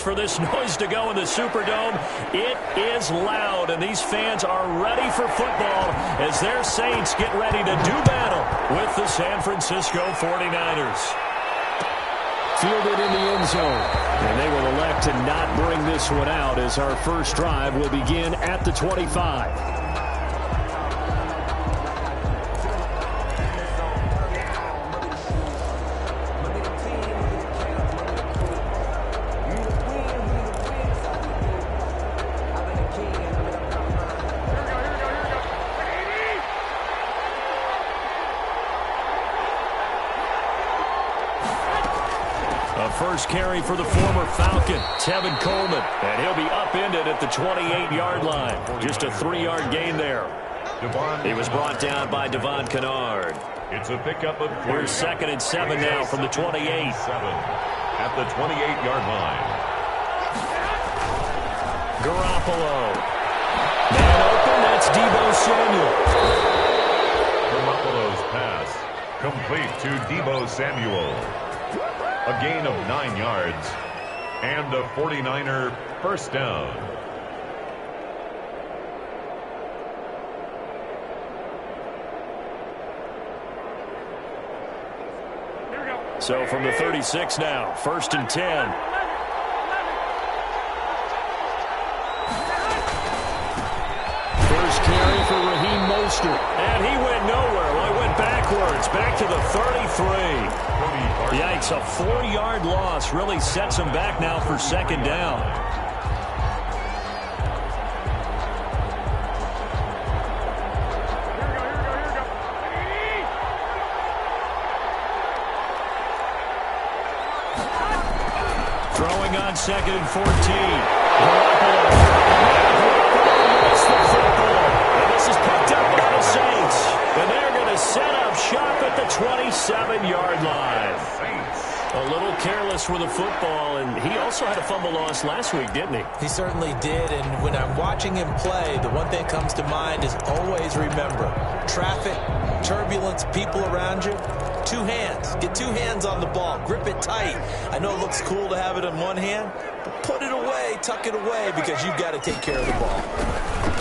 for this noise to go in the Superdome. It is loud, and these fans are ready for football as their Saints get ready to do battle with the San Francisco 49ers. Fielded in the end zone. And they will elect to not bring this one out as our first drive will begin at the 25. First carry for the former Falcon, Tevin Coleman, and he'll be upended at the 28-yard line. Just a 3-yard gain there. He was brought down by Devon Kennard. It's a pickup of 3. Here's 2nd and 7 now from the 28. At the 28-yard line. Garoppolo. Man open, that's Deebo Samuel. Garoppolo's pass complete to Deebo Samuel. A gain of 9 yards and a 49er first down. So from the 36 now, 1st and 10. First carry for Raheem Mostert. And he went nowhere. Well, he went backwards, back to the 33. Yikes, a 4-yard loss really sets him back now for 2nd down. Throwing on 2nd and 14. Garoppolo. Missed the football. And this is picked up by the Saints. And they're going to set up shop at the 27-yard line. A little careless with the football, and he also had a fumble loss last week, didn't he? He certainly did, and when I'm watching him play, the one thing that comes to mind is always remember, traffic, turbulence, people around you, 2 hands. Get 2 hands on the ball. Grip it tight. I know it looks cool to have it in one hand, but put it away, tuck it away, because you've got to take care of the ball.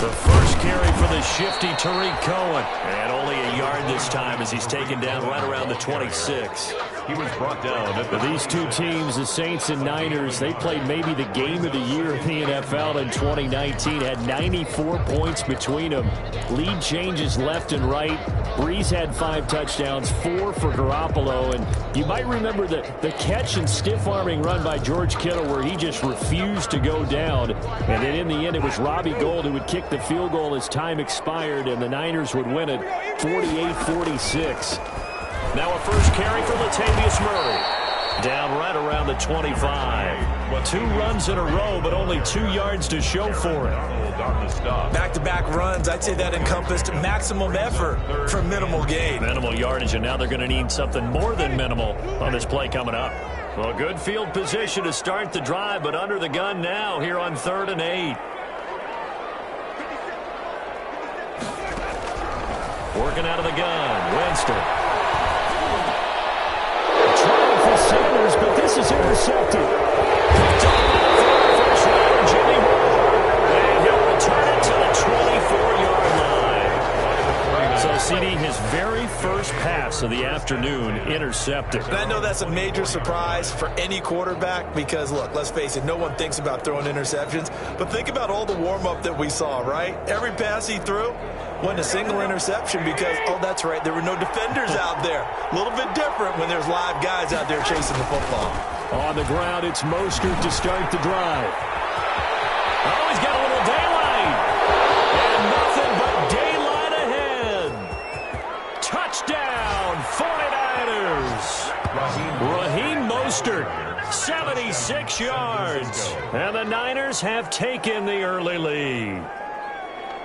The first carry for the shifty Tariq Cohen. And only a yard this time as he's taken down right around the 26. He was brought down at These two teams, the Saints and Niners, they played maybe the game of the year in the NFL in 2019. Had 94 points between them. Lead changes left and right. Breeze had 5 touchdowns, 4 for Garoppolo. And you might remember the catch and stiff-arming run by George Kittle where he just refused to go down. And then in the end, it was Robbie Gould who would kick the field goal as time expired, and the Niners would win it 48-46. Now a first carry for Latavius Murray. Down right around the 25. 2 runs in a row, but only 2 yards to show for it. Back-to-back runs, I'd say that encompassed maximum effort for minimal gain. Minimal yardage, and now they're going to need something more than minimal on this play coming up. Well, good field position to start the drive, but under the gun now here on 3rd and 8. Working out of the gun, Winston. For Sanders, but this is intercepted. Picked up by the first round, Jimmy Ward. And he'll return it to the 24-yard line. So, CD, his very first pass of the afternoon intercepted. And I know that's a major surprise for any quarterback because, look, let's face it, no one thinks about throwing interceptions. But think about all the warm-up that we saw, right? Every pass he threw wasn't a single interception because, oh, that's right, there were no defenders out there. A little bit different when there's live guys out there chasing the football. On the ground, it's Mostert to start the drive. Oh, he's got a little daylight. And nothing but daylight ahead. Touchdown, 49ers. Raheem Mostert, 76 yards. And the Niners have taken the early lead.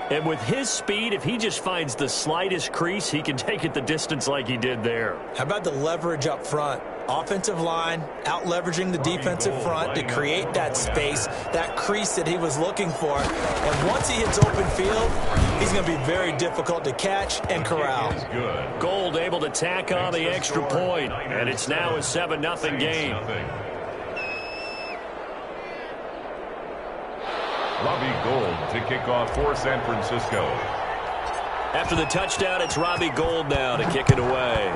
And with his speed, if he just finds the slightest crease, he can take it the distance like he did there. How about the leverage up front? Offensive line out-leveraging the defensive front to create that space, that crease that he was looking for. And once he hits open field, he's going to be very difficult to catch and corral. Gould able to tack on the extra point, and it's now a 7-0 game. Robbie Gould to kick off for San Francisco. After the touchdown, it's Robbie Gould now to kick it away.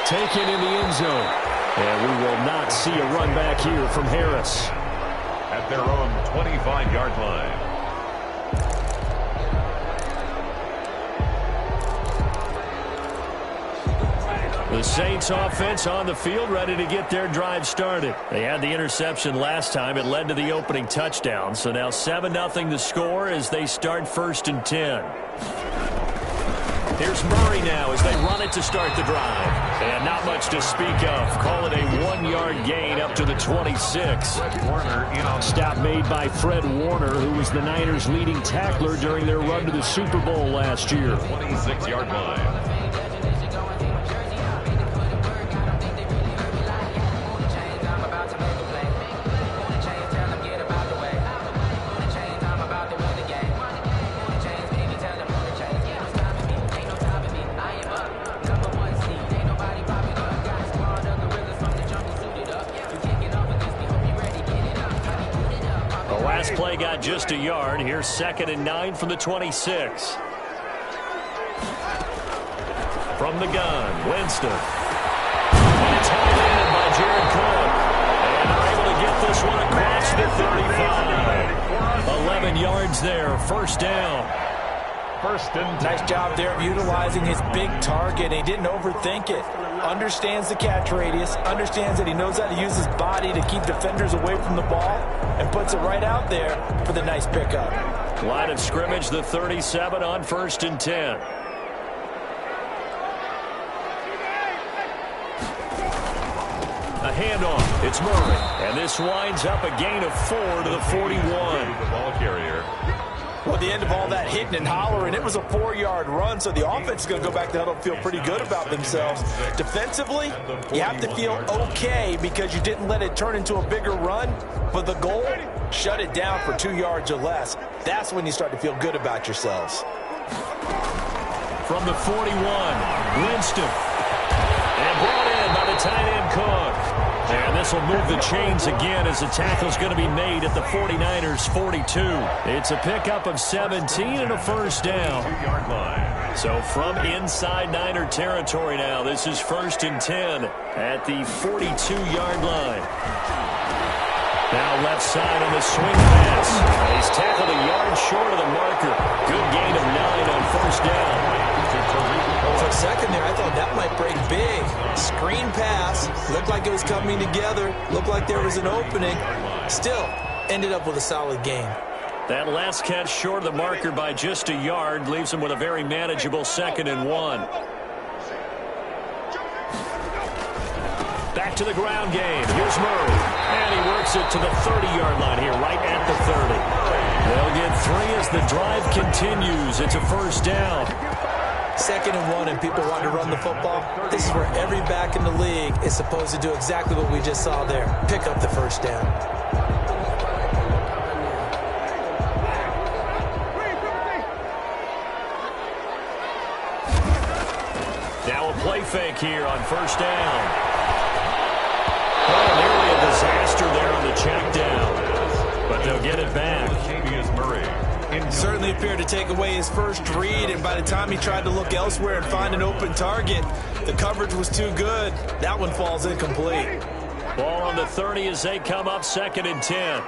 Taken in the end zone. And we will not see a run back here from Harris. At their own 25-yard line. The Saints offense on the field, ready to get their drive started. They had the interception last time. It led to the opening touchdown. So now 7-0 the score as they start 1st and 10. Here's Murray now as they run it to start the drive. And not much to speak of. Call it a 1-yard gain up to the 26. Stop made by Fred Warner, who was the Niners' leading tackler during their run to the Super Bowl last year. 26-yard line. Play got just a yard. Here's 2nd and 9 from the 26. From the gun, Winston. And it's held in by Jared Cook. And they're able to get this one across the 35. 11 yards there, 1st down. 1st and 10. Nice job there of utilizing his big target. He didn't overthink it. Understands the catch radius, understands that he knows how to use his body to keep defenders away from the ball, and puts it right out there for the nice pickup. Line of scrimmage, the 37 on 1st and 10. A handoff. It's Murray. And this winds up a gain of 4 to the 41. The ball carrier. Well, at the end of all that hitting and hollering, it was a 4-yard run, so the offense is going to go back to huddle and feel pretty good about themselves. Defensively, you have to feel okay because you didn't let it turn into a bigger run, but the goal, shut it down for 2 yards or less. That's when you start to feel good about yourselves. From the 41, Winston. And brought in by the tight end Cook. And this will move the chains again as the tackle's going to be made at the 49ers' 42. It's a pickup of 17 and a 1st down. 2-yard line. So from inside Niner territory now, this is 1st and 10 at the 42-yard line. Now left side on the swing pass. He's tackled a yard short of the marker. Good gain of 9 on 1st down. For a second there, I thought that might break big. Screen pass. Looked like it was coming together. Looked like there was an opening. Still, ended up with a solid gain. That last catch short of the marker by just a yard leaves him with a very manageable 2nd and 1. Back to the ground game. Here's Murray. And he works it to the 30-yard line here, right at the 30. They'll get 3 as the drive continues. It's a 1st down. 2nd and 1 and people want to run the football. This is where every back in the league is supposed to do exactly what we just saw there. Pick up the 1st down. Now a play fake here on 1st down. Oh, nearly a disaster there on the check down. But they'll get it back. Murray. Certainly appeared to take away his first read, and by the time he tried to look elsewhere and find an open target, the coverage was too good. That one falls incomplete. Ball on the 30 as they come up 2nd and 10.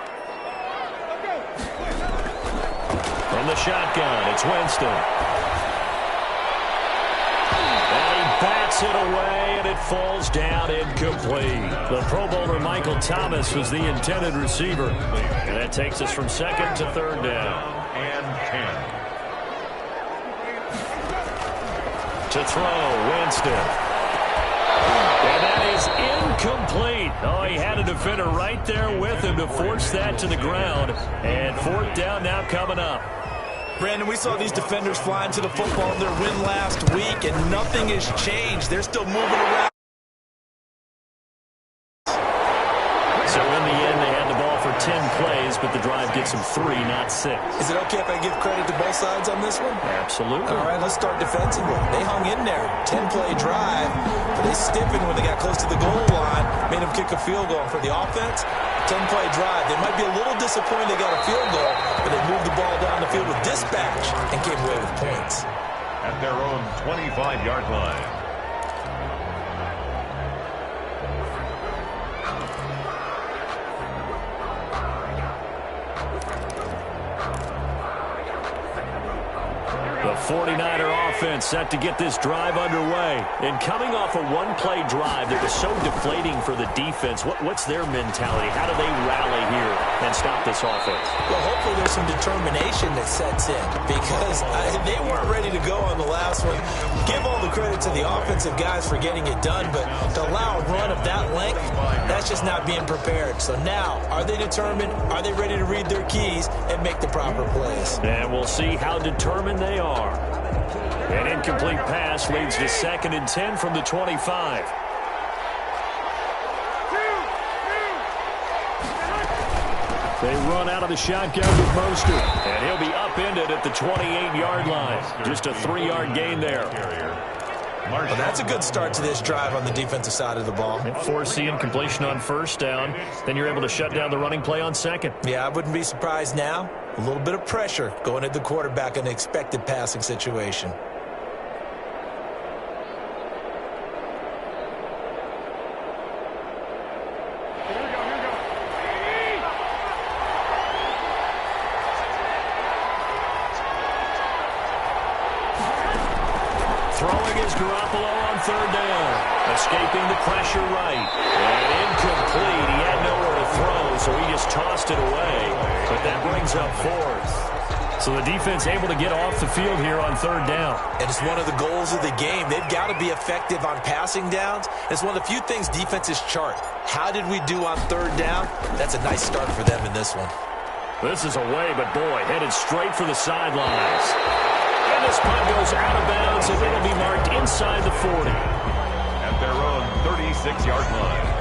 From the shotgun, it's Winston. And he bats it away, and it falls down incomplete. The Pro Bowler Michael Thomas was the intended receiver. And that takes us from 2nd to 3rd down. And 10. To throw, Winston. And that is incomplete. Oh, he had a defender right there with him to force that to the ground. And 4th down now coming up. Brandon, we saw these defenders flying to the football in their win last week, and nothing has changed. They're still moving around. So in the end, they had the ball for 10 plays, but the drive gets them 3, not 6. Is it okay if I give credit to both sides on this one? Absolutely. All right, let's start defensively. They hung in there. 10-play drive, but they stiffened when they got close to the goal line, made them kick a field goal. For the offense, 10-play drive. They might be a little disappointed they got a field goal, but they moved the ball down the field with dispatch and came away with points. At their own 25-yard line. The 49er offense set to get this drive underway. And coming off a one-play drive that was so deflating for the defense, what's their mentality? How do they rally here and stop this offense? Well, hopefully there's some determination that sets in because they weren't ready to go on the last one. Give all the credit to the offensive guys for getting it done, but to allow a run of that length, that's just not being prepared. So now, are they determined? Are they ready to read their keys and make the proper plays? And we'll see how determined they are. An incomplete pass leads to 2nd and 10 from the 25. They run out of the shotgun with Mostert, and he'll be upended at the 28-yard line. Just a 3-yard gain there. Well, that's a good start to this drive on the defensive side of the ball. Forcing completion on 1st down. Then you're able to shut down the running play on 2nd. Yeah, I wouldn't be surprised now. A little bit of pressure going at the quarterback in an expected passing situation. Throwing is Garoppolo on 3rd down. Escaping the pressure right. And incomplete. He had nowhere to throw, so he just tossed it away. But that brings up 4th. So the defense able to get off the field here on 3rd down. And it's one of the goals of the game. They've got to be effective on passing downs. It's one of the few things defenses chart. How did we do on 3rd down? That's a nice start for them in this one. This is away, but boy, headed straight for the sidelines. And this punt goes out of bounds, and it'll be marked inside the 40. At their own 36-yard line.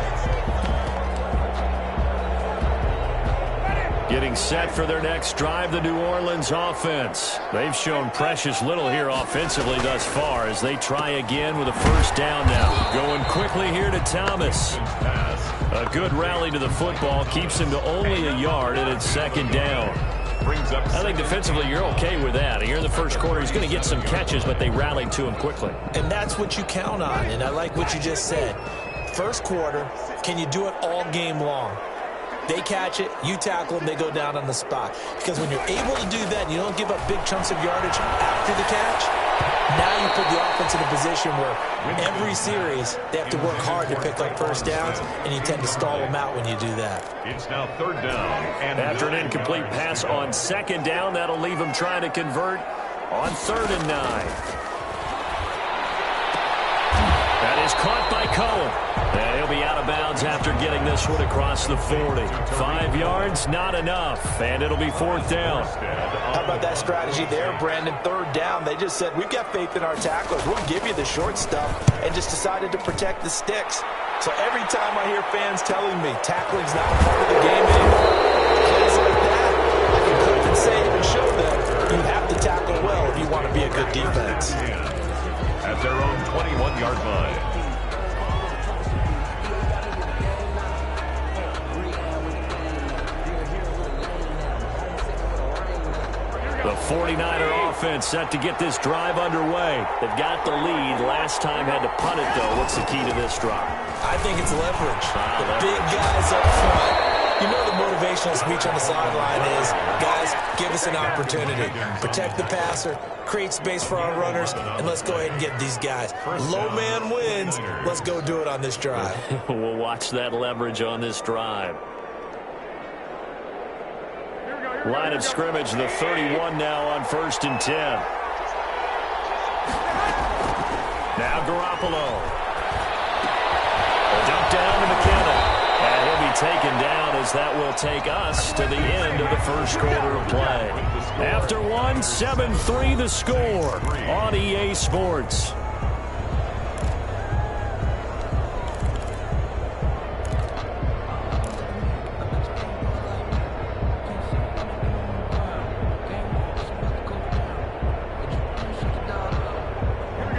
Getting set for their next drive, the New Orleans offense. They've shown precious little here offensively thus far as they try again with a 1st down now. Going quickly here to Thomas. A good rally to the football keeps him to only a yard, and it's 2nd down. I think defensively you're okay with that. Here in the 1st quarter, he's going to get some catches, but they rallied to him quickly. And that's what you count on, and I like what you just said. 1st quarter, can you do it all game long? They catch it, you tackle them, they go down on the spot. Because when you're able to do that and you don't give up big chunks of yardage after the catch, now you put the offense in a position where every series they have to work hard to pick up 1st downs, and you tend to stall them out when you do that. It's now 3rd down. And after an incomplete pass on 2nd down, that'll leave him trying to convert on 3rd and 9. That is caught by Cohen. And he'll be out of bounds after getting this one across the 40. 5 yards, not enough. And it'll be 4th down. How about that strategy there, Brandon? 3rd down. They just said, we've got faith in our tacklers. We'll give you the short stuff, and just decided to protect the sticks. So every time I hear fans telling me tackling's not a part of the game anymore, plays like that, I can compensate and show them you have to tackle well if you want to be a good defense. At their own 21-yard line. The 49er offense set to get this drive underway. They've got the lead. Last time had to punt it, though. What's the key to this drive? I think it's leverage. The big guys up front. You know the motivational speech on the sideline is, guys, give us an opportunity. Protect the passer, create space for our runners, and let's go ahead and get these guys. Low man wins. Let's go do it on this drive. We'll watch that leverage on this drive. Line of scrimmage, the 31 now on 1st and 10. Now Garoppolo. Dumped down to McKinnon. And he'll be taken down as that will take us to the end of the 1st quarter of play. After one, 7-3 the score on EA Sports.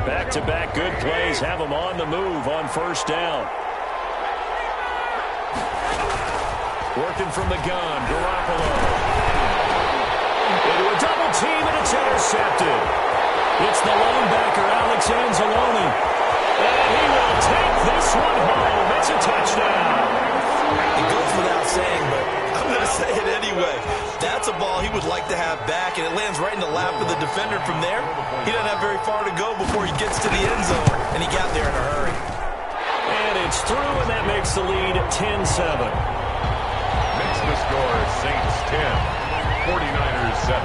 Back-to-back good plays have them on the move on 1st down. Working from the gun, Garoppolo. Into a double team, and it's intercepted. It's the linebacker, Alex Anzalone. And he will take this one home. It's a touchdown. It goes without saying, but I'm going to say it anyway. That's a ball he would like to have back, and it lands right in the lap of the defender from there. He doesn't have very far to go before he gets to the end zone, and he got there in a hurry. And it's through, and that makes the lead 10-7. Makes the score Saints 10, 49ers 7.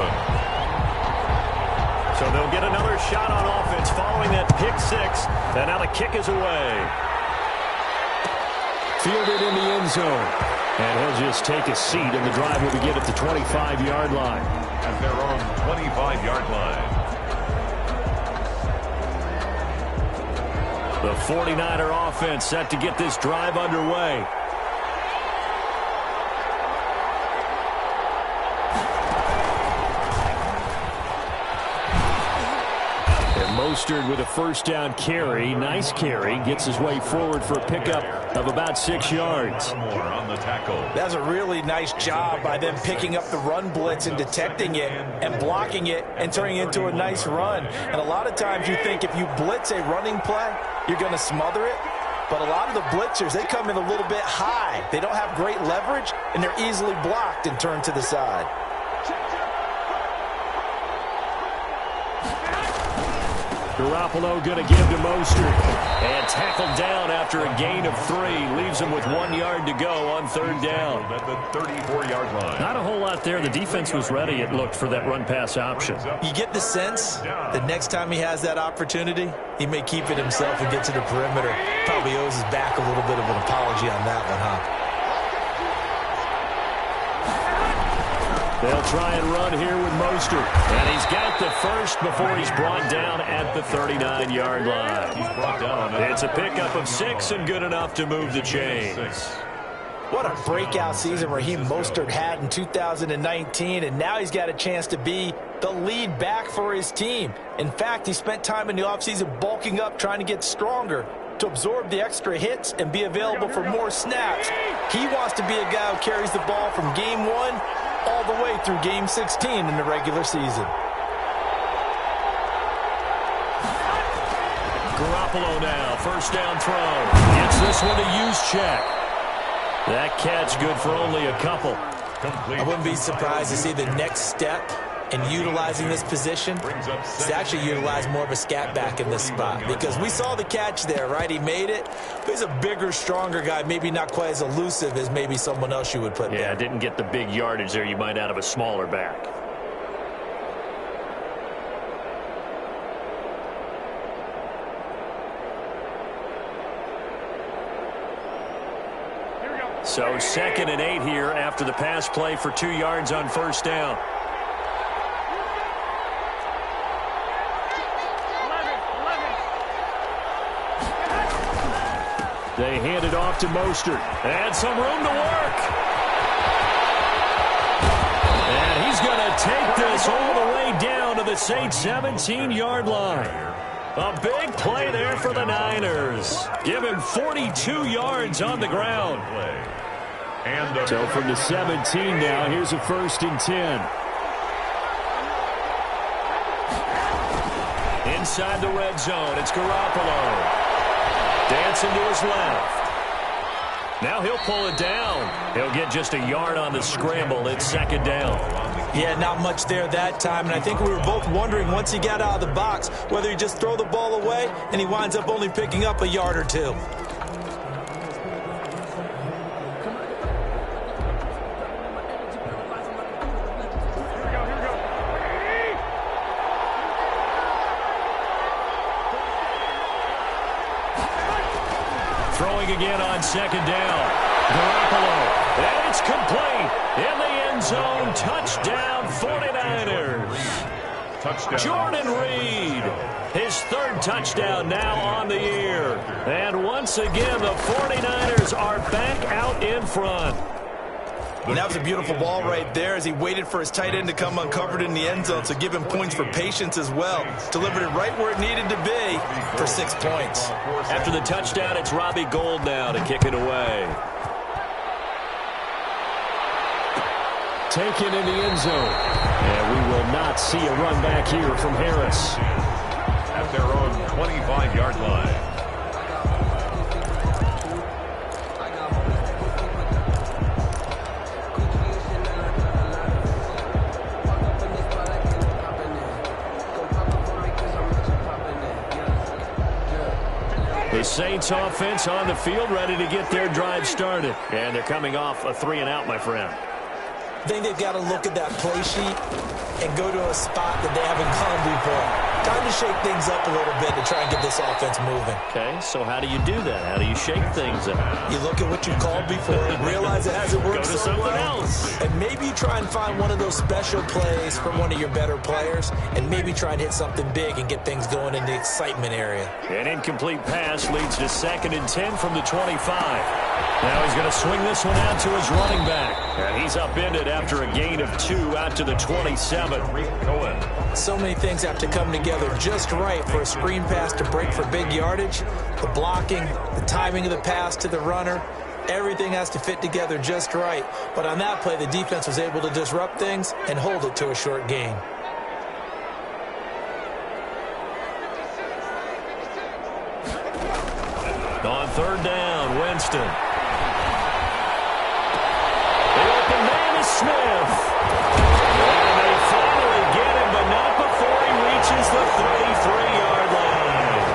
So they'll get another shot on offense following that pick six. And now the kick is away. Fielded in the end zone. And he'll just take a seat, and the drive will begin at the 25-yard line. At their own 25-yard line. The 49er offense set to get this drive underway. Mostert with a first down carry. Nice carry. Gets his way forward for a pickup of about 6 yards. More on the tackle. That's a really nice job by them picking up the run blitz and detecting it and blocking it and turning it into a nice run. And a lot of times you think if you blitz a running play, you're going to smother it. But a lot of the blitzers, they come in a little bit high. They don't have great leverage, and they're easily blocked and turned to the side. Garoppolo going to give to Mostert. And tackled down after a gain of 3. Leaves him with 1 yard to go on third down. At the 34-yard line. Not a whole lot there. The defense was ready, it looked, for that run-pass option. You get the sense that next time he has that opportunity, he may keep it himself and get to the perimeter. Probably owes his back a little bit of an apology on that one, huh? They'll try and run here with Mostert. And he's got the first before he's brought down at the 39-yard line. He's brought down. It's a pickup of 6 and good enough to move the chains. What a breakout season Raheem Mostert had in 2019, and now he's got a chance to be the lead back for his team. In fact, he spent time in the offseason bulking up, trying to get stronger to absorb the extra hits and be available for more snaps. He wants to be a guy who carries the ball from game 1 all the way through game 16 in the regular season. Garoppolo now, first down throw. Gets this one to Juszczyk. That catch good for only a couple. I wouldn't be surprised to see the next step in utilizing this position is actually utilize more of a scat back in this spot, because we saw the catch there, right? He made it, but he's a bigger, stronger guy, maybe not quite as elusive as maybe someone else you would put there. Yeah, didn't get the big yardage there you might out of a smaller back. So 2nd and 8 here after the pass play for 2 yards on first down. They hand it off to Mostert. And some room to work. And he's going to take this all the way down to the Saints' 17-yard line. A big play there for the Niners. Give him 42 yards on the ground. So from the 17 now, here's a 1st and 10. Inside the red zone, it's Garoppolo. Dancing to his left. Now he'll pull it down. He'll get just a yard on the scramble. It's 2nd down. Yeah, not much there that time, and I think we were both wondering once he got out of the box whether he just throw the ball away and he winds up only picking up a yard or 2. Throwing again on 2nd down. Garoppolo. And it's complete. In the end zone. Touchdown 49ers. Touchdown. Jordan Reed. His 3rd touchdown now on the year. And once again, the 49ers are back out in front. And that was a beautiful ball right there as he waited for his tight end to come uncovered in the end zone, so give him points for patience as well. Delivered it right where it needed to be for 6 points. After the touchdown, it's Robbie Gould now to kick it away. taken in the end zone. And we will not see a run back here from Harris. At their own 25-yard line. The Saints offense on the field, ready to get their drive started. And they're coming off a 3-and-out, my friend. I think they've got to look at that play sheet and go to a spot that they haven't gone before. Time to shake things up a little bit to try and get this offense moving. Okay, so how do you do that? How do you shake things up? You look at what you called before, realize it hasn't worked Go to so something well, else. and maybe you try and find one of those special plays from one of your better players, and maybe try and hit something big and get things going in the excitement area. An incomplete pass leads to 2nd and 10 from the 25. Now he's going to swing this one out to his running back. And he's upended after a gain of 2 out to the 27. So many things have to come together just right for a screen pass to break for big yardage. The blocking, the timing of the pass to the runner, everything has to fit together just right. But on that play, the defense was able to disrupt things and hold it to a short gain. On 3rd down, Winston. The open man is Smith. And they finally get him, but not before he reaches the 33-yard line.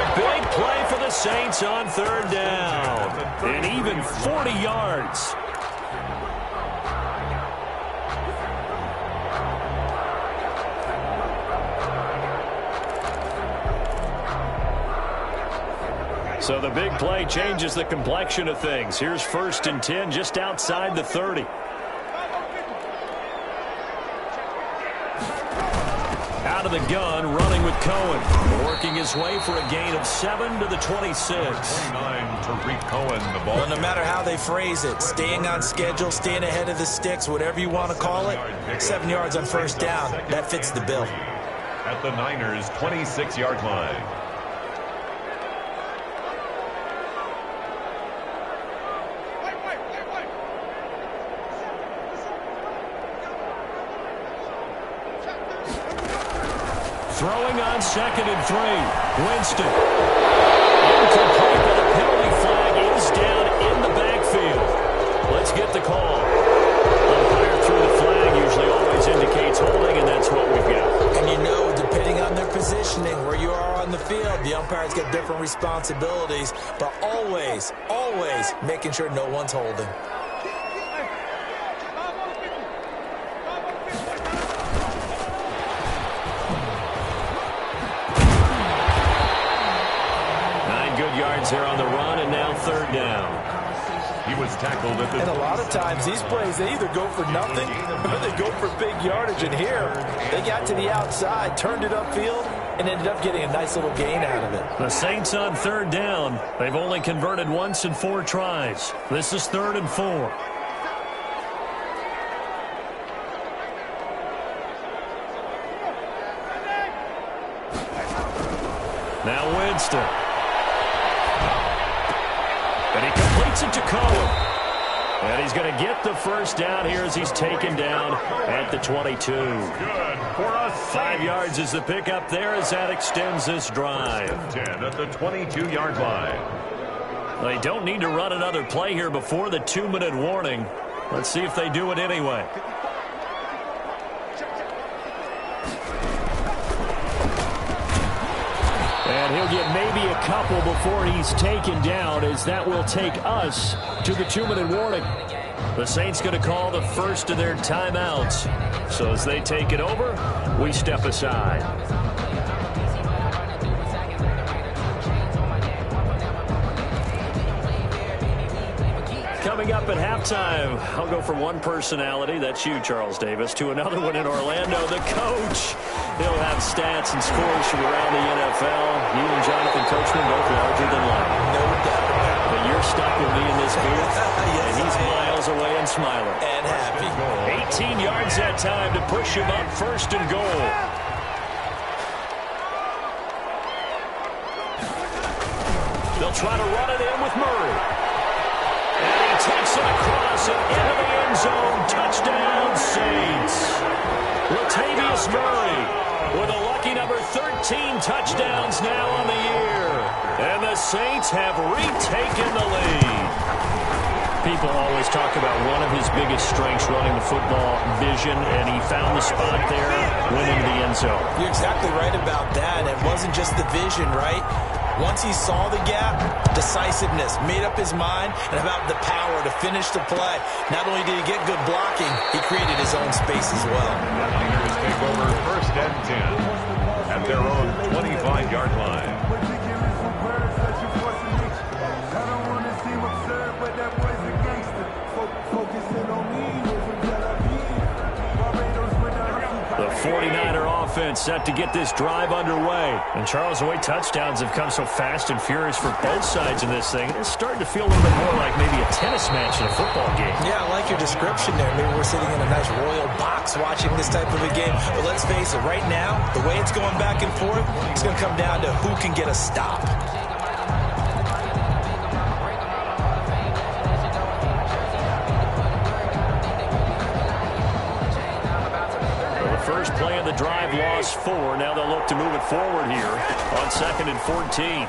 A big play for the Saints on 3rd down. And even 40 yards. So the big play changes the complexion of things. Here's 1st and 10 just outside the 30. Out of the gun, running with Cohen. Working his way for a gain of 7 to the 26. 29, Tariq Cohen, the ball. Well, no matter how they phrase it, staying on schedule, staying ahead of the sticks, whatever you want to call it, 7 yards on 1st down, that fits the bill. At the Niners' 26-yard line. Throwing on 2nd and 3. Winston. Incomplete, but a penalty flag is down in the backfield. Let's get the call. Umpire threw the flag, usually always indicates holding, and that's what we've got. And you know, depending on their positioning, where you are on the field, the umpires get different responsibilities, but always, always making sure no one's holding. Here on the run, and now 3rd down. He was tackled at the... And a lot of times, these plays, they either go for nothing or they go for big yardage. And here, they got to the outside, turned it upfield, and ended up getting a nice little gain out of it. The Saints on 3rd down. They've only converted once in 4 tries. This is 3rd and 4. Now Winston. And he completes it to Cohen. And he's going to get the 1st down here as he's taken down at the 22. Good for us. 5 yards is the pickup there as that extends this drive. 10 at the 22-yard line. They don't need to run another play here before the 2-minute warning. Let's see if they do it anyway. And he'll get maybe a couple before he's taken down, as that will take us to the 2-minute warning. The Saints going to call the first of their timeouts. So as they take it over, we step aside. Coming up at halftime, I'll go from one personality, that's you, Charles Davis, to another one in Orlando, the coach. He'll have stats and scores from around the NFL. You and Jonathan Coachman both larger than life. No doubt about it. But you're stuck with me in this booth, Yes, and he's miles away and smiling. And happy. 18 yards that time to push him up 1st and goal. They'll try to run it in with Murray. And he takes it across takes it into the end zone. Touchdown, Saints. Latavius Murray with a lucky number 13 touchdowns now on the year. And the Saints have retaken the lead. People always talk about one of his biggest strengths running the football, vision, and he found the spot there, went into the end zone. You're exactly right about that. It wasn't just the vision, right? Once he saw the gap, decisiveness, made up his mind, and about the power to finish the play. Not only did he get good blocking, he created his own space as well. The Niners take over 1st and 10 at their own 25-yard line. The 49er offense set to get this drive underway. And Charles, the way touchdowns have come so fast and furious for both sides of this thing, it's starting to feel a little bit more like maybe a tennis match in a football game. Yeah, I like your description there. Maybe we're sitting in a nice royal box watching this type of a game. But let's face it, right now, the way it's going back and forth, it's going to come down to who can get a stop. First play of the drive, lost 4. Now they'll look to move it forward here on 2nd and 14.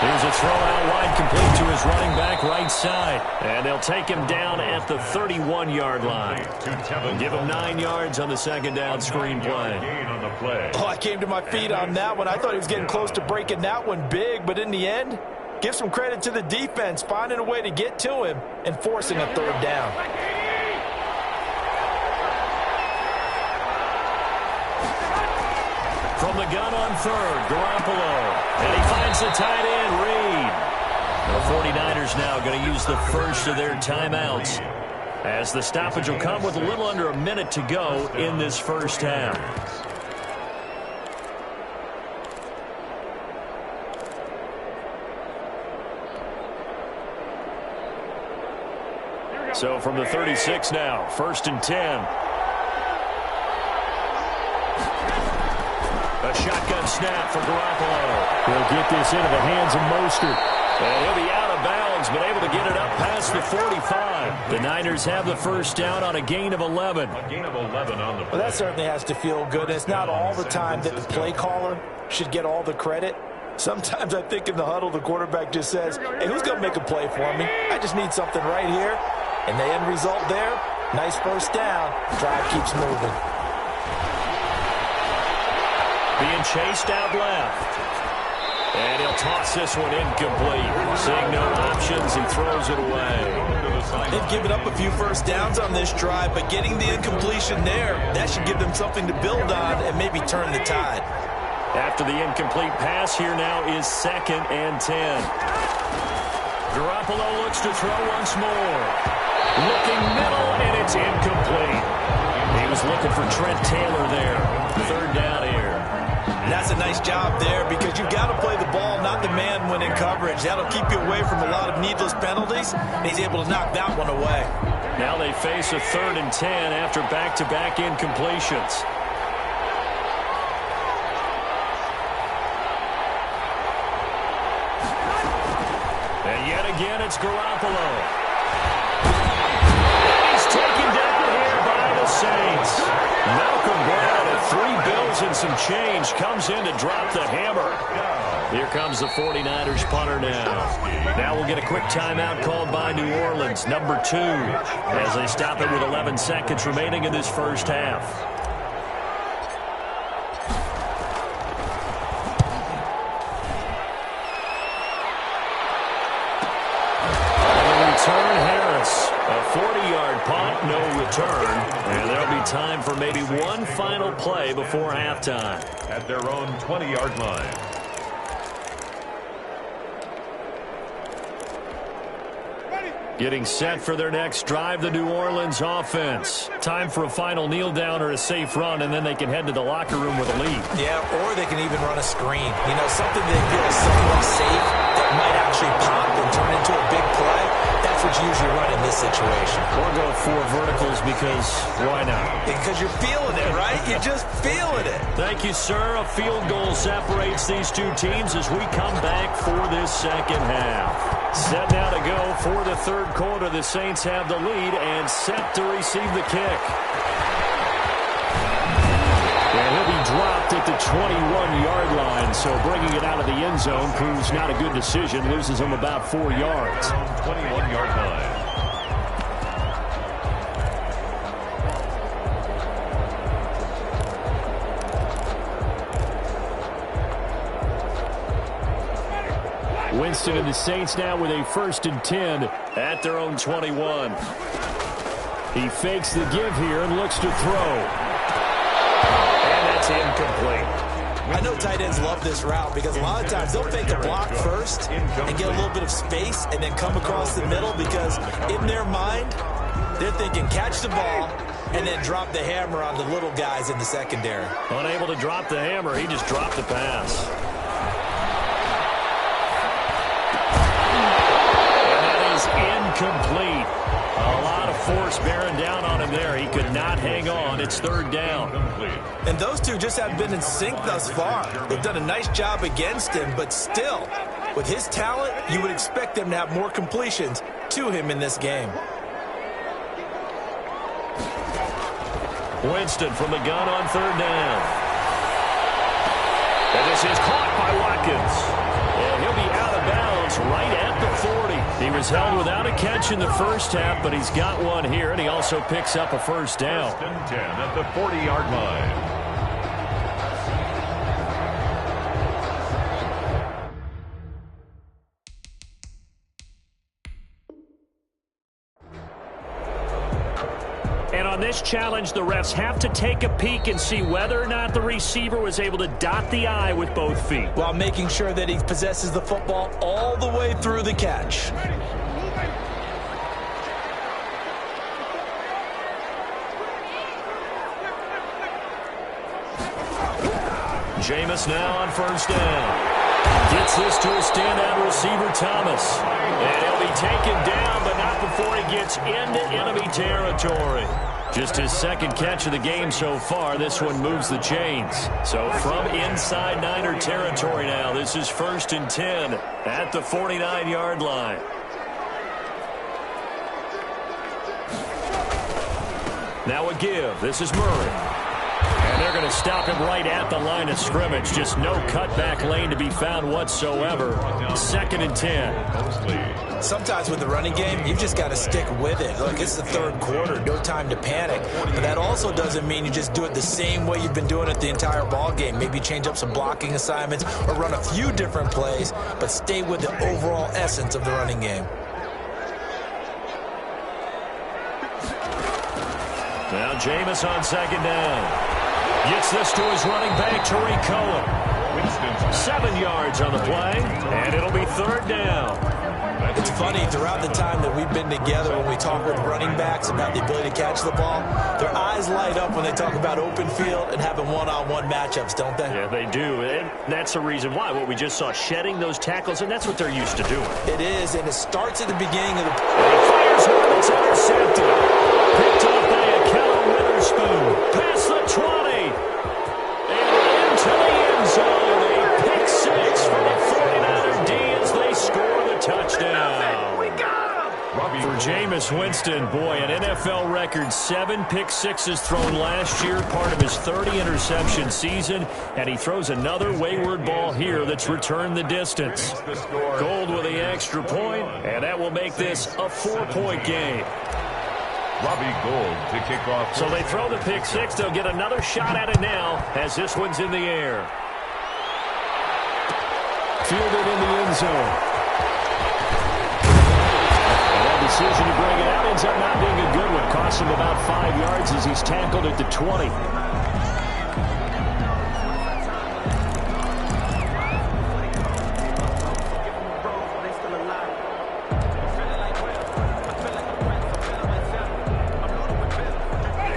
Here's a throw out wide, complete to his running back right side. And they'll take him down at the 31-yard line. Give him 9 yards on the second down screen play. Oh, I came to my feet on that one. I thought he was getting close to breaking that one big, but in the end, give some credit to the defense, finding a way to get to him and forcing a 3rd down. From the gun on 3rd, Garoppolo. And he finds the tight end, Reed. The 49ers now going to use the first of their timeouts, as the stoppage will come with a little under a minute to go in this first half. So from the 36 now, 1st and 10. A shotgun snap for Garoppolo. He'll get this into the hands of Mostert. And he'll be out of bounds, but able to get it up past the 45. The Niners have the first down on a gain of 11. A gain of 11 on the play. Well, that certainly has to feel good. It's not all the time that the play caller should get all the credit. Sometimes I think in the huddle, the quarterback just says, hey, who's going to make a play for me? I just need something right here. And the end result there, nice first down. Drive keeps moving. Being chased out left. And he'll toss this one incomplete. Seeing no options, he throws it away. They've given up a few first downs on this drive, but getting the incompletion there, that should give them something to build on and maybe turn the tide. After the incomplete pass, here now is 2nd and 10. Garoppolo looks to throw once more. Looking middle, and it's incomplete. He was looking for Trent Taylor there. 3rd down here. That's a nice job there because you've got to play the ball, not the man when in coverage. That'll keep you away from a lot of needless penalties, and he's able to knock that one away. Now they face a 3rd and 10 after back-to-back incompletions. And yet again, it's Garoppolo. He's taken down here by the Saints. Malcolm Brown at 3 bills and some change comes in to drop the hammer. Here comes the 49ers punter now. Now we'll get a quick timeout called by New Orleans, number 2, as they stop it with 11 seconds remaining in this first half. Return Harris, a 40-yard punt, no return, and there'll be time for maybe one final play before halftime. At their own 20-yard line. Getting set for their next drive, the New Orleans offense. Time for a final kneel down or a safe run, and then they can head to the locker room with a lead. Yeah, or they can even run a screen. You know, something they feel is somewhat safe that might actually pop and turn into a big play. That's what you usually run in this situation. Or go 4 verticals because why not? Because you're feeling it, right? You're just feeling it. Thank you, sir. A field goal separates these two teams as we come back for this second half. Set now to go for the third quarter. The Saints have the lead and set to receive the kick. And he'll be dropped at the 21-yard line, so bringing it out of the end zone proves not a good decision. Loses him about 4 yards. 21-yard line. Winston and the Saints now with a 1st and 10 at their own 21. He fakes the give here and looks to throw. And that's incomplete. I know tight ends love this route because a lot of times they'll fake a block first and get a little bit of space and then come across the middle because in their mind, they're thinking catch the ball and then drop the hammer on the little guys in the secondary. Unable to drop the hammer, he just dropped the pass. Incomplete. A lot of force bearing down on him there. He could not hang on. It's 3rd down. And those two just have been in sync thus far. They've done a nice job against him, but still, with his talent, you would expect them to have more completions to him in this game. Winston from the gun on 3rd down. And this is caught by Watkins. And he'll be out of bounds right at the 40. He was held without a catch in the first half, but he's got one here, and he also picks up a 1st down. 1st and 10 at the 40-yard line. And on this challenge, the refs have to take a peek and see whether or not the receiver was able to dot the I with both feet, while making sure that he possesses the football all the way through the catch. Jameis now on 1st down. Gets this to his standout receiver, Thomas. And he'll be taken down, but not before he gets into enemy territory. Just his 2nd catch of the game so far. This one moves the chains. So from inside Niner territory now, this is 1st and 10 at the 49-yard line. Now a give. This is Murray. And they're going to stop him right at the line of scrimmage. Just no cutback lane to be found whatsoever. 2nd and 10. Sometimes with the running game, you just got to stick with it. Look, it's the 3rd quarter. No time to panic. But that also doesn't mean you just do it the same way you've been doing it the entire ball game. Maybe change up some blocking assignments or run a few different plays, but stay with the overall essence of the running game. Now Jameis on 2nd down. Gets this to his running back, Tariq Cohen. 7 yards on the play, and it'll be 3rd down. It's funny, throughout the time that we've been together, when we talk with running backs about the ability to catch the ball, their eyes light up when they talk about open field and having one-on-one matchups, don't they? Yeah, they do, and that's the reason why. What we just saw, shedding those tackles, and that's what they're used to doing. It is, and it starts at the beginning of the play. He fires one that's intercepted. Picked off by Witherspoon. Past the 20. And into the end zone. A pick 6 for the 49er D as they score the touchdown. For Jameis Winston, boy, an NFL record 7 pick sixes thrown last year, part of his 30-interception season, and he throws another wayward ball here that's returned the distance. Gold with the extra point, and that will make this a 4-point game. Robbie Gould to kick off. So they throw the pick 6. They'll get another shot at it now as this one's in the air. Fielded in the end zone. And that decision to bring it out ends up not being a good one. Costs him about 5 yards as he's tackled at the 20.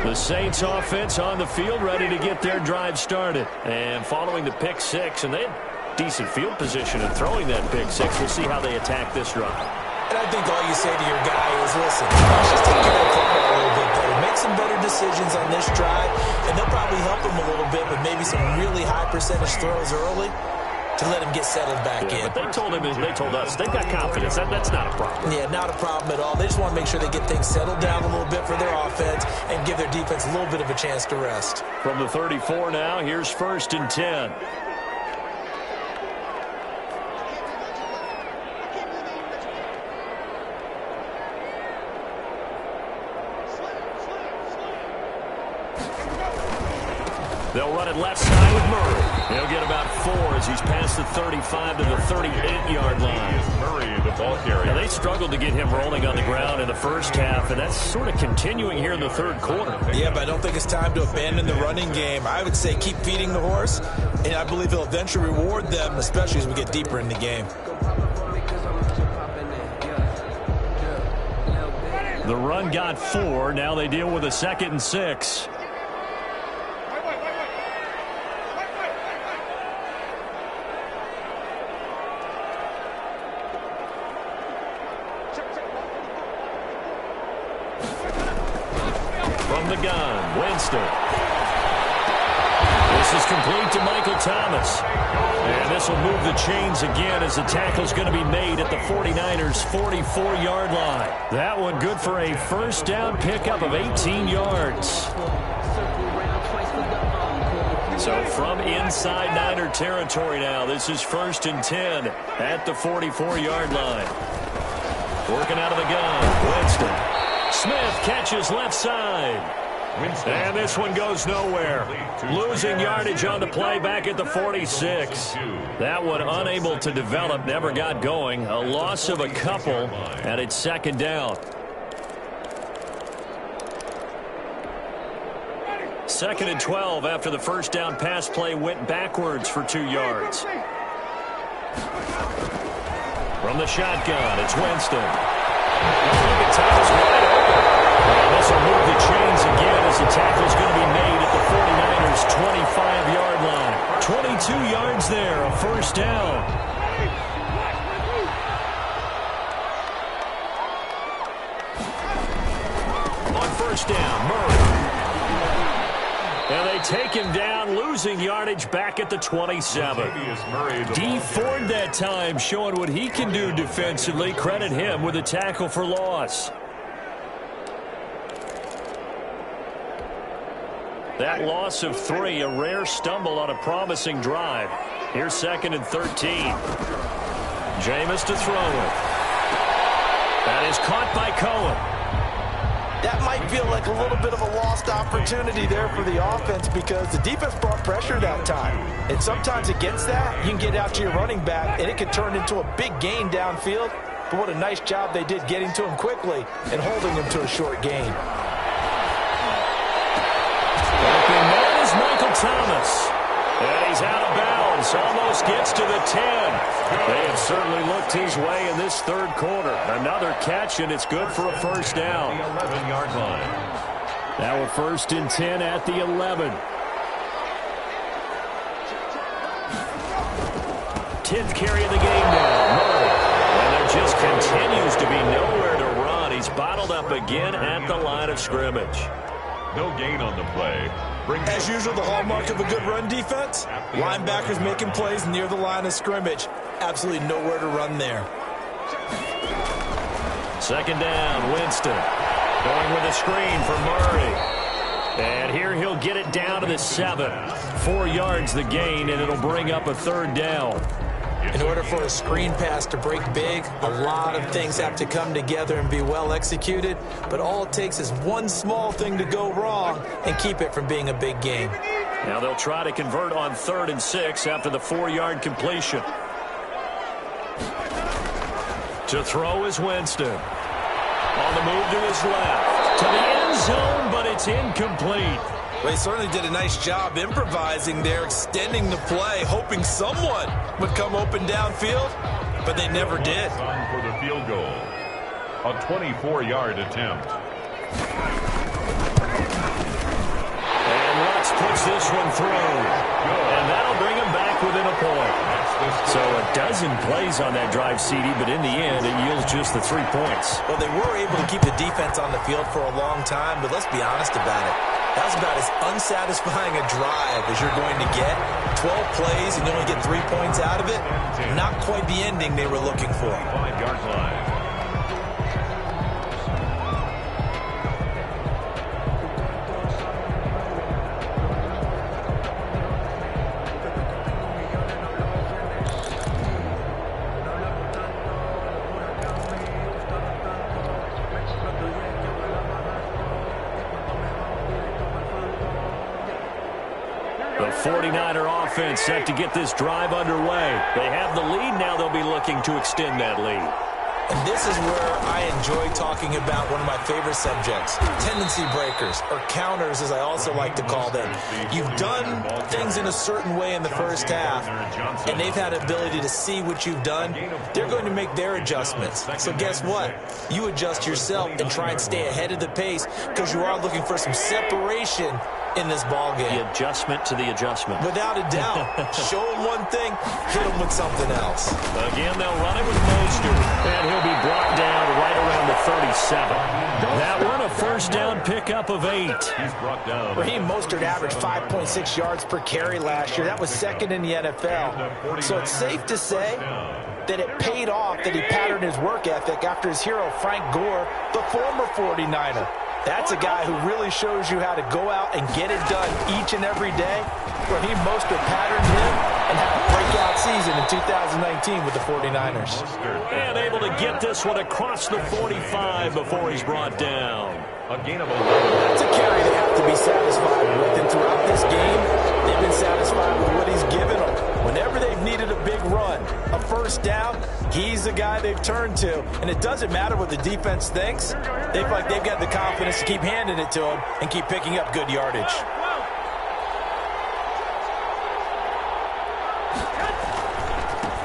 The Saints offense on the field, ready to get their drive started. And following the pick 6, and they had decent field position in throwing that pick 6. We'll see how they attack this drive. And I think all you say to your guy is, listen, let's just take care of the football a little bit better. Make some better decisions on this drive, and they'll probably help him a little bit with maybe some really high percentage throws early. to let him get settled back in. But they told us they've got confidence. That's not a problem. Yeah, not a problem at all. They just want to make sure they get things settled down a little bit for their offense and give their defense a little bit of a chance to rest. From the 34 now, here's 1st and 10. They'll run it left side with Murray. He'll get about 4 as he's past the 35 to the 38-yard line. Murray, the ball carrier. Now, they struggled to get him rolling on the ground in the first half, and that's sort of continuing here in the third quarter. Yeah, but I don't think it's time to abandon the running game. I would say keep feeding the horse, and I believe he'll eventually reward them, especially as we get deeper in the game. The run got 4. Now they deal with a 2nd and 6. From the gun, Winston. This is complete to Michael Thomas. And this will move the chains again as the tackle's going to be made at the 49ers' 44-yard line. That one good for a first down pickup of 18 yards. So from inside Niner territory now, this is 1st and 10 at the 44-yard line. Working out of the gun, Winston. Smith catches left side. And this one goes nowhere. Losing yardage on the play back at the 46. That one unable to develop, never got going. A loss of a couple, and it's 2nd down. 2nd and 12 after the first down pass play went backwards for 2 yards. From the shotgun, it's Winston. Look at Thomas wide open. This will move the chains again as the tackle's going to be made at the 49ers' 25-yard line. 22 yards there, a first down. On first down, Murray. And they take him down, losing yardage back at the 27. D. Ford that time showing what he can do defensively. Credit him with a tackle for loss. That loss of 3, a rare stumble on a promising drive. Here's 2nd and 13. Jameis to throw it. That is caught by Cohen. That might feel like a little bit of a lost opportunity there for the offense because the defense brought pressure that time. And sometimes against that, you can get out to your running back, and it can turn into a big gain downfield. But what a nice job they did getting to him quickly and holding him to a short gain. That is Michael Thomas. And he's out of bounds. Almost gets to the 10. They have certainly looked his way in this third quarter. Another catch, and it's good for a first down. 11-yard line. Now a 1st and 10 at the 11. 10th carry of the game now. Murray. And there just continues to be nowhere to run. He's bottled up again at the line of scrimmage. No gain on the play. As usual, the hallmark of a good run defense, linebackers making plays near the line of scrimmage. Absolutely nowhere to run there. 2nd down, Winston. Going with a screen for Murray. And here he'll get it down to the 7. 4 yards the gain, and it'll bring up a 3rd down. In order for a screen pass to break big, a lot of things have to come together and be well executed. But all it takes is one small thing to go wrong and keep it from being a big game. Now they'll try to convert on 3rd and 6 after the 4-yard completion. To throw is Winston. On the move to his left. To the end zone, but it's incomplete. Well, he certainly did a nice job improvising there, extending the play, hoping someone would come open downfield, but they never did. On for the field goal. A 24-yard attempt. And Lutz puts this one through. And that'll bring him back within a point. So a dozen plays on that drive, CD, but in the end, it yields just the 3 points. Well, they were able to keep the defense on the field for a long time, but let's be honest about it. That was about as unsatisfying a drive as you're going to get. 12 plays and you only get 3 points out of it. Not quite the ending they were looking for. 5-yard line. The 49er offense set to get this drive underway. They have the lead now. They'll be looking to extend that lead. And this is where I enjoy talking about one of my favorite subjects, tendency breakers, or counters as I also like to call them. You've done things in a certain way in the first half, and they've had ability to see what you've done. They're going to make their adjustments. So guess what? You adjust yourself and try and stay ahead of the pace because you are looking for some separation in this ball game. The adjustment to the adjustment. Without a doubt. Show them one thing, hit them with something else. Again, they'll run it with Mostert, and he'll be brought down right around the 37. That one a first down pickup of 8. He's brought down. Raheem Mostert averaged 5.6 yards per carry last year. That was second in the NFL. So it's safe to say that it paid off that he patterned his work ethic after his hero, Frank Gore, the former 49er. That's a guy who really shows you how to go out and get it done each and every day. Raheem Mostert patterned him and had a breakout season in 2019 with the 49ers. And able to get this one across the 45 before he's brought down. A gain of 11. That's a carry they have to be satisfied with. And throughout this game, they've been satisfied with what he's given them. Whenever they've needed a big run, a first down, he's the guy they've turned to. And it doesn't matter what the defense thinks. They feel like they've got the confidence to keep handing it to him and keep picking up good yardage.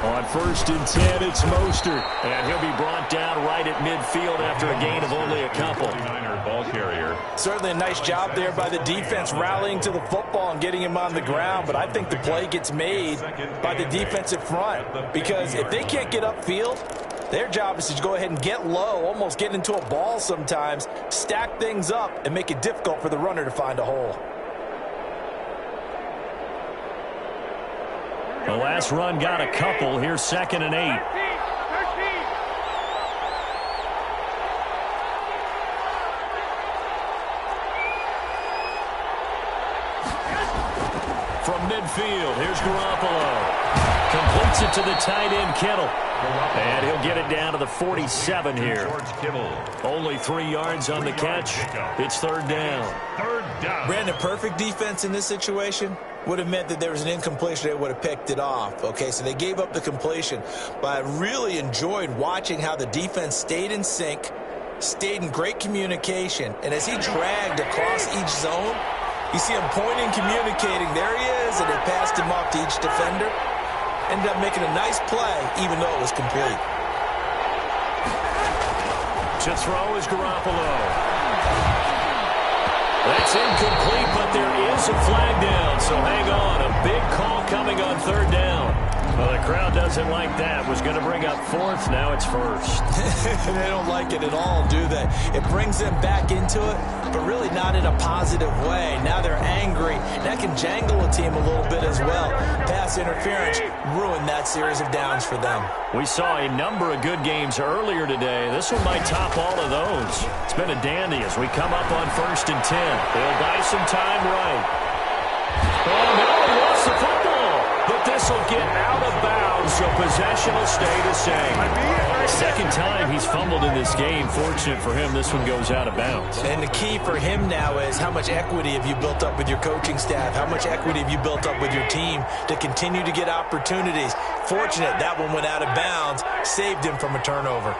On 1st and 10, it's Mostert. And he'll be brought down right at midfield after a gain of only a couple. 49er ball carrier. Certainly a nice job there by the defense rallying to the football and getting him on the ground. But I think the play gets made by the defensive front. Because if they can't get upfield, their job is to go ahead and get low, almost get into a ball sometimes, stack things up, and make it difficult for the runner to find a hole. The last run got a couple. Here's 2nd and 8. From midfield, here's Garoppolo. Completes it to the tight end, Kittle. And he'll get it down to the 47 here. Only 3 yards on the catch. It's 3rd down. Brandon, perfect defense in this situation would have meant that there was an incompletion. They would have picked it off. Okay, so they gave up the completion. But I really enjoyed watching how the defense stayed in sync, stayed in great communication. And as he dragged across each zone, you see him pointing, communicating. There he is, and they passed him off to each defender. Ended up making a nice play, even though it was complete. To throw is Garoppolo. That's incomplete, but there is a flag down, so hang on. A big call coming on 3rd down. Well, the crowd doesn't like that. Was going to bring up 4th. Now it's 1st. They don't like it at all, do they? It brings them back into it, but really not in a positive way. Now they're angry. That can jangle a team a little bit as well. Pass interference ruined that series of downs for them. We saw a number of good games earlier today. This one might top all of those. It's been a dandy as we come up on 1st and 10. They'll buy some time right. Oh, no, he lost the football. But this will get out of bounds, so possession will stay the same. 2nd time he's fumbled in this game. Fortunate for him, this one goes out of bounds. And the key for him now is how much equity have you built up with your coaching staff? How much equity have you built up with your team to continue to get opportunities? Fortunate that one went out of bounds, saved him from a turnover.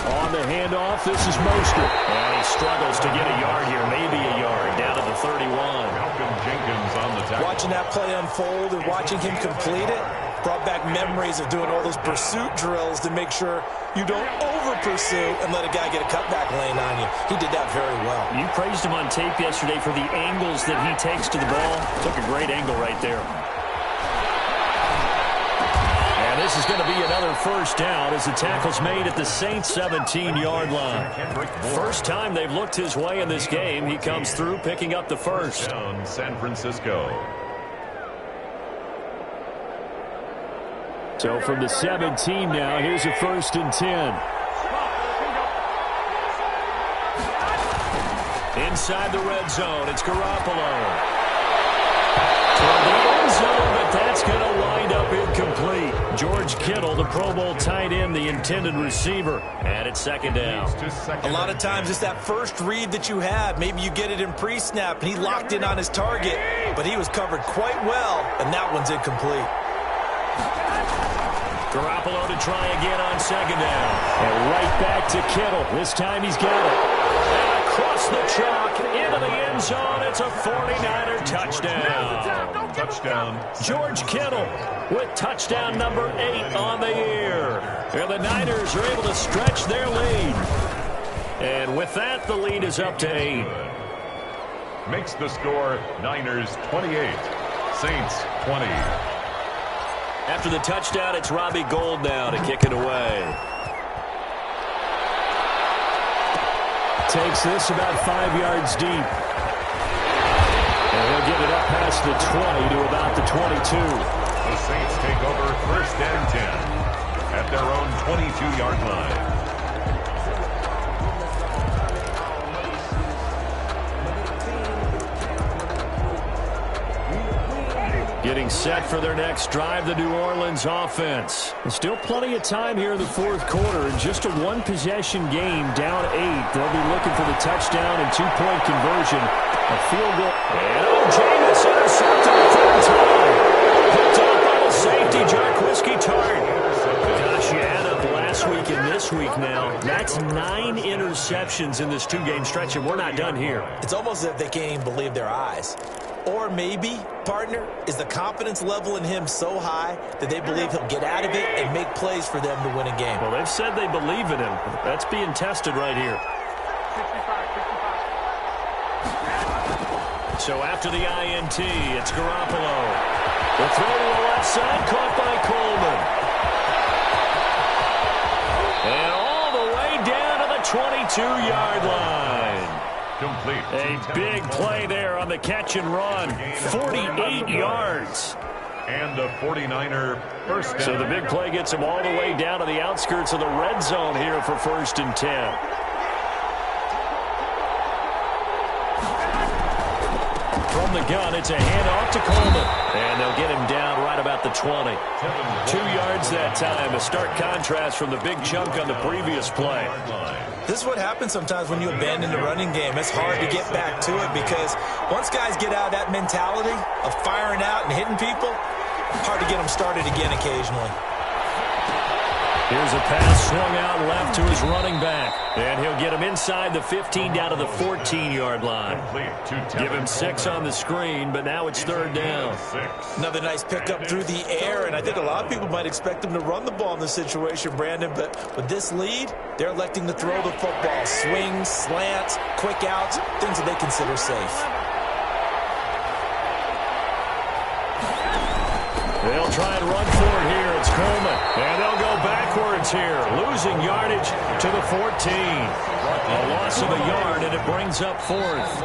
On the handoff, this is Mostert. And he struggles to get a yard here, maybe a yard, down to the 31. Jenkins on the tackle. Watching that play unfold and watching him complete it brought back memories of doing all those pursuit drills to make sure you don't over-pursue and let a guy get a cutback lane on you. He did that very well. You praised him on tape yesterday for the angles that he takes to the ball. Took a great angle right there. And this is going to be another first down as the tackle's made at the Saints 17-yard line. First time they've looked his way in this game. He comes through picking up the first. Down San Francisco. So from the 17 now, here's a 1st and 10. Inside the red zone, it's Garoppolo. Toward the end zone, but that's going to wind up incomplete. George Kittle, the Pro Bowl tight end, the intended receiver. And it's 2nd down. A lot of times it's that first read that you have. Maybe you get it in pre-snap, and he locked in on his target, but he was covered quite well, and that one's incomplete. Garoppolo to try again on 2nd down. And right back to Kittle. This time he's got it. And across the chalk, into the end zone. It's a 49er touchdown. Touchdown. George Kittle with touchdown number 8 on the year. And the Niners are able to stretch their lead. And with that, the lead is up to 8. Makes the score Niners 28, Saints 20. After the touchdown, it's Robbie Gould now to kick it away. Takes this about 5 yards deep. And he'll get it up past the 20 to about the 22. The Saints take over 1st and 10 at their own 22-yard line. Getting set for their next drive, the New Orleans offense. There's still plenty of time here in the 4th quarter. Just a one-possession game, down 8. They'll be looking for the touchdown and 2-point conversion. A field goal. And Jameis intercepted the 3rd time. Picked up by the safety, Jarquiski Tart. Gosh, you add up last week and this week now. That's 9 interceptions in this 2-game stretch, and we're not done here. It's almost as if they can't even believe their eyes. Or maybe, partner, is the confidence level in him so high that they believe he'll get out of it and make plays for them to win a game. Well, they've said they believe in him. That's being tested right here. So after the INT, it's Garoppolo. The throw to the left side, caught by Coleman. And all the way down to the 22-yard line. Complete. A big play there on the catch and run. 48 yards. And a 49er first down. So the big play gets him all the way down to the outskirts of the red zone here for 1st and 10. From the gun, it's a handoff to Coleman. And they'll get him down right about the 20. 2 yards that time. A stark contrast from the big chunk on the previous play. This is what happens sometimes when you abandon the running game. It's hard to get back to it because once guys get out of that mentality of firing out and hitting people, hard to get them started again occasionally. Here's a pass swung out left to his running back. And he'll get him inside the 15 down to the 14-yard line. Give him 6 on the screen, but now it's 3rd down. Another nice pickup through the air, and I think a lot of people might expect him to run the ball in this situation, Brandon, but with this lead, they're electing to throw the football. Swings, slants, quick outs, things that they consider safe. They'll try and run for it here. It's Coleman. And they'll go backwards here. Losing yardage to the 14. A loss of a yard, and it brings up 4th.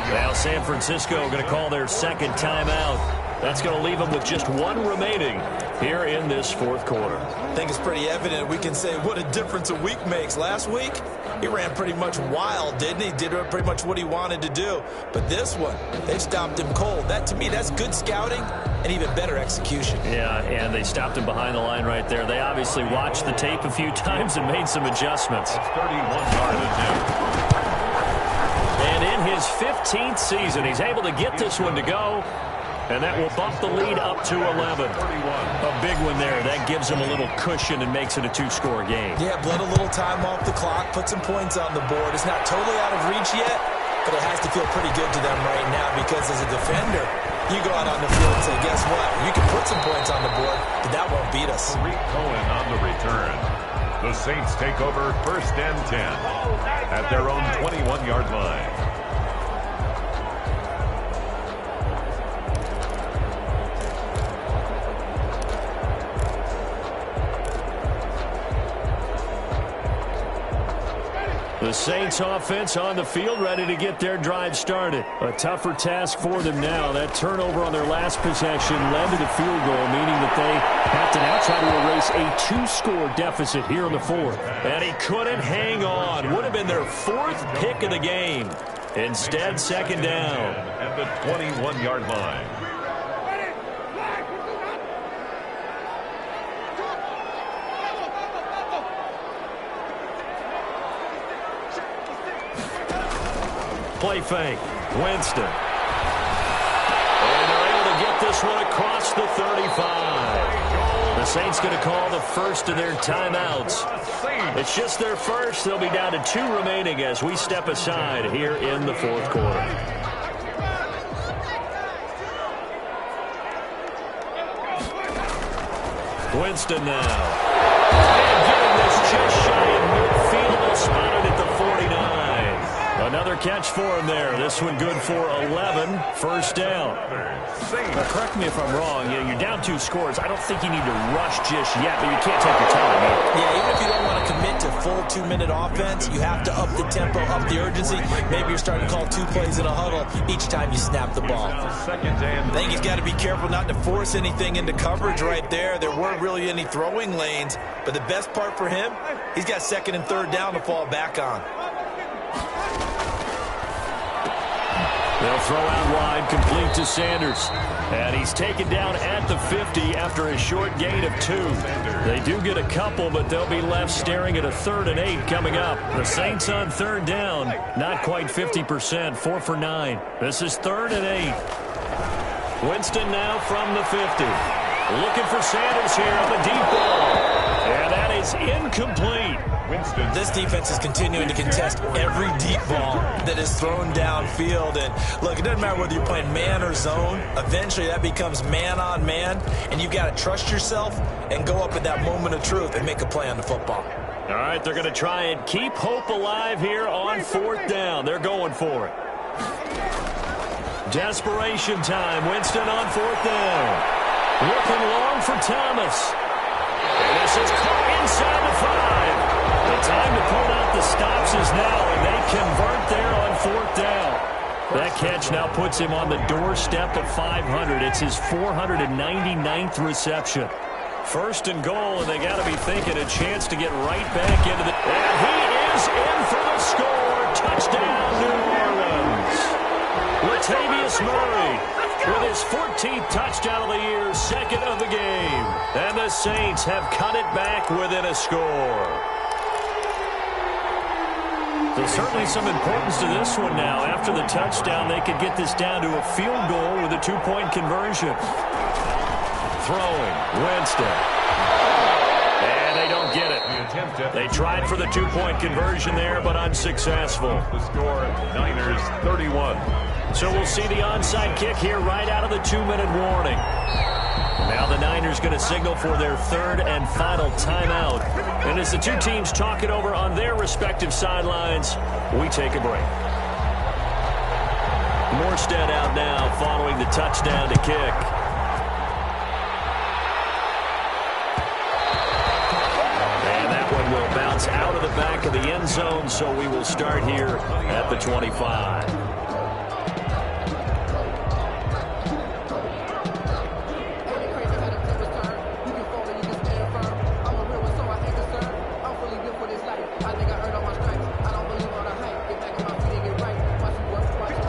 Now San Francisco going to call their 2nd timeout. That's going to leave them with just 1 remaining here in this 4th quarter. I think it's pretty evident. We can say what a difference a week makes. Last week, he ran pretty much wild, didn't he? Did pretty much what he wanted to do. But this one, they stopped him cold. That, to me, that's good scouting and even better execution. Yeah, and they stopped him behind the line right there. They obviously watched the tape a few times and made some adjustments. 31-yard attempt. And in his 15th season, he's able to get this one to go. And that will bump the lead up to 11. A big one there. That gives them a little cushion and makes it a 2-score game. Yeah, bled a little time off the clock, put some points on the board. It's not totally out of reach yet, but it has to feel pretty good to them right now because as a defender, you go out on the field and say, guess what? You can put some points on the board, but that won't beat us. Tariq Cohen on the return. The Saints take over 1st and 10 at their own 21-yard line. The Saints offense on the field, ready to get their drive started. A tougher task for them now. That turnover on their last possession led to the field goal, meaning that they have to now try to erase a 2-score deficit here in the fourth. And he couldn't hang on. Would have been their 4th pick of the game. Instead, second down. At the 21-yard line. Play fake. Winston. And they're able to get this one across the 35. The Saints going to call the first of their timeouts. It's just their first. They'll be down to 2 remaining as we step aside here in the fourth quarter. Winston now. And getting this just shy of midfield. They'll spot it at the 49. Another catch for him there. This one good for 11. First down. Now, correct me if I'm wrong. You're down 2 scores. I don't think you need to rush just yet, but you can't take your time. Yeah, even if you don't want to commit to full 2-minute offense, you have to up the tempo, up the urgency. Maybe you're starting to call 2 plays in a huddle each time you snap the ball. I think he's got to be careful not to force anything into coverage right there. There weren't really any throwing lanes, but the best part for him, he's got 2nd and 3rd down to fall back on. They'll throw out wide, complete to Sanders. And he's taken down at the 50 after a short gain of 2. They do get a couple, but they'll be left staring at a 3rd and 8 coming up. The Saints on 3rd down, not quite 50%, 4 for 9. This is 3rd and 8. Winston now from the 50. Looking for Sanders here on the deep ball. And that is incomplete. Winston. This defense is continuing to contest every deep ball that is thrown downfield. And look, it doesn't matter whether you're playing man or zone. Eventually that becomes man on man. And you've got to trust yourself and go up at that moment of truth and make a play on the football. All right, they're going to try and keep hope alive here on 4th down. They're going for it. Desperation time. Winston on 4th down. Looking long for Thomas. And this is caught inside the 5. The time to pull out the stops is now, and they convert there on 4th down. That catch now puts him on the doorstep of 500. It's his 499th reception. 1st and goal, and they got to be thinking a chance to get right back into the... And he is in for the score. Touchdown, New Orleans. Latavius Murray with his 14th touchdown of the year, 2nd of the game. And the Saints have cut it back within a score. There's certainly some importance to this one now. After the touchdown, they could get this down to a field goal with a 2-point conversion. Throwing, Winston. And they don't get it. They tried for the 2-point conversion there, but unsuccessful. The score, Niners 31. So we'll see the onside kick here right out of the 2-minute warning. Now the Niners going to signal for their 3rd and final timeout. And as the 2 teams talk it over on their respective sidelines, we take a break. Morstead out now following the touchdown to kick. And that one will bounce out of the back of the end zone, so we will start here at the 25.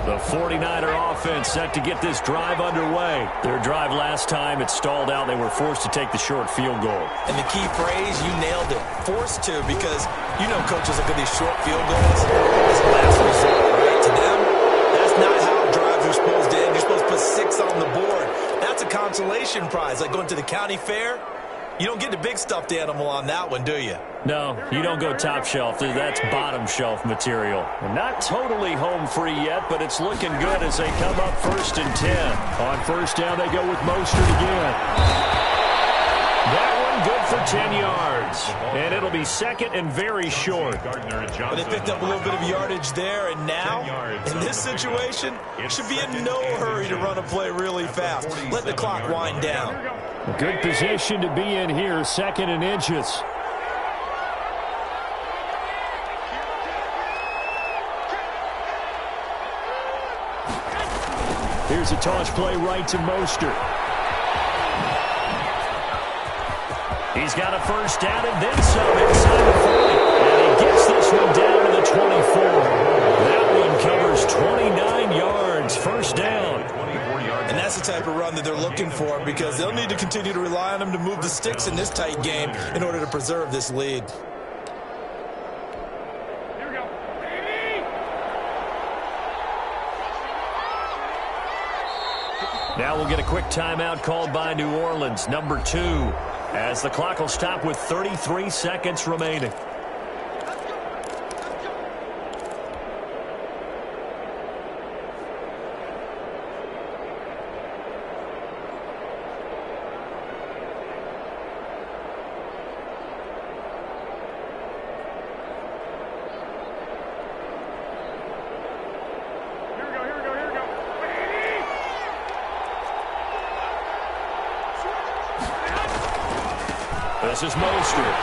The 49er offense set to get this drive underway. Their drive last time, it stalled out. They were forced to take the short field goal. And the key phrase, you nailed it. Forced to, because you know coaches look at these short field goals as a last resort, right? To them, that's not how drives are supposed to end. You're supposed to put 6 on the board. That's a consolation prize, like going to the county fair. You don't get the big stuffed animal on that one, do you? No, you don't go top shelf. That's bottom shelf material. Not totally home free yet, but it's looking good as they come up 1st and 10. On 1st down, they go with Mostert again. That one good for 10 yards. And it'll be 2nd and very short. But they picked up a little bit of yardage there, and now, in this situation, should be in no hurry to run a play really fast. Let the clock wind down. A good position to be in here, 2nd and inches. Here's a toss play right to Mostert. He's got a first down and then some inside the 40. And he gets this one down to the 24. That one covers 29 yards. First down. And that's the type of run that they're looking for, because they'll need to continue to rely on him to move the sticks in this tight game in order to preserve this lead. Now we'll get a quick timeout called by New Orleans, number 2, as the clock will stop with 33 seconds remaining. This is Mostert.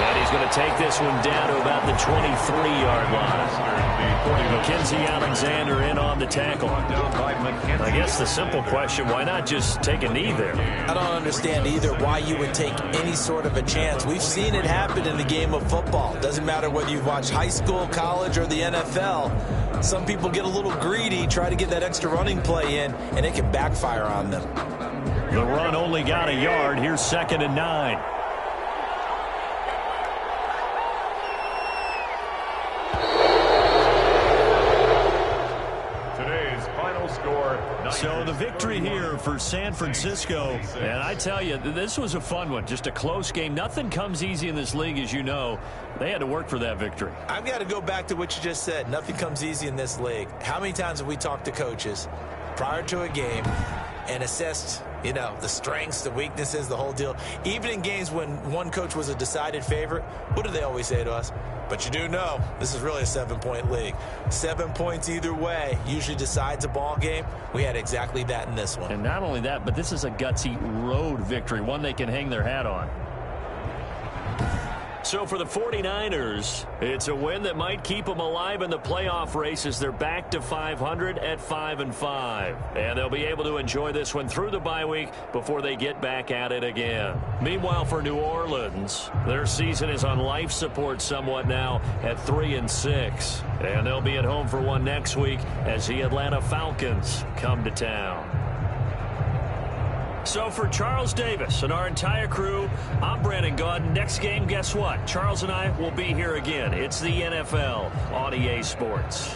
And he's going to take this one down to about the 23-yard line. Mackenzie Alexander in on the tackle. I guess the simple question, why not just take a knee there? I don't understand either why you would take any sort of a chance. We've seen it happen in the game of football. Doesn't matter whether you've watched high school, college, or the NFL. Some people get a little greedy, try to get that extra running play in, and it can backfire on them. The run only got a yard. Here's 2nd and 9. Today's final score. So the victory here for San Francisco. And I tell you, this was a fun one. Just a close game. Nothing comes easy in this league, as you know. They had to work for that victory. I've got to go back to what you just said. Nothing comes easy in this league. How many times have we talked to coaches prior to a game and assessed, you know, the strengths, the weaknesses, the whole deal? Even in games when one coach was a decided favorite, what do they always say to us? But you do know this is really a 7-point league. 7 points either way usually decides a ball game. We had exactly that in this one. And not only that, but this is a gutsy road victory, one they can hang their hat on. So for the 49ers, it's a win that might keep them alive in the playoff race as they're back to 500 at 5-5. And they'll be able to enjoy this one through the bye week before they get back at it again. Meanwhile, for New Orleans, their season is on life support somewhat now at 3-6. And they'll be at home for one next week as the Atlanta Falcons come to town. So for Charles Davis and our entire crew, I'm Brandon Gaudin. Next game, guess what? Charles and I will be here again. It's the NFL on EA Sports.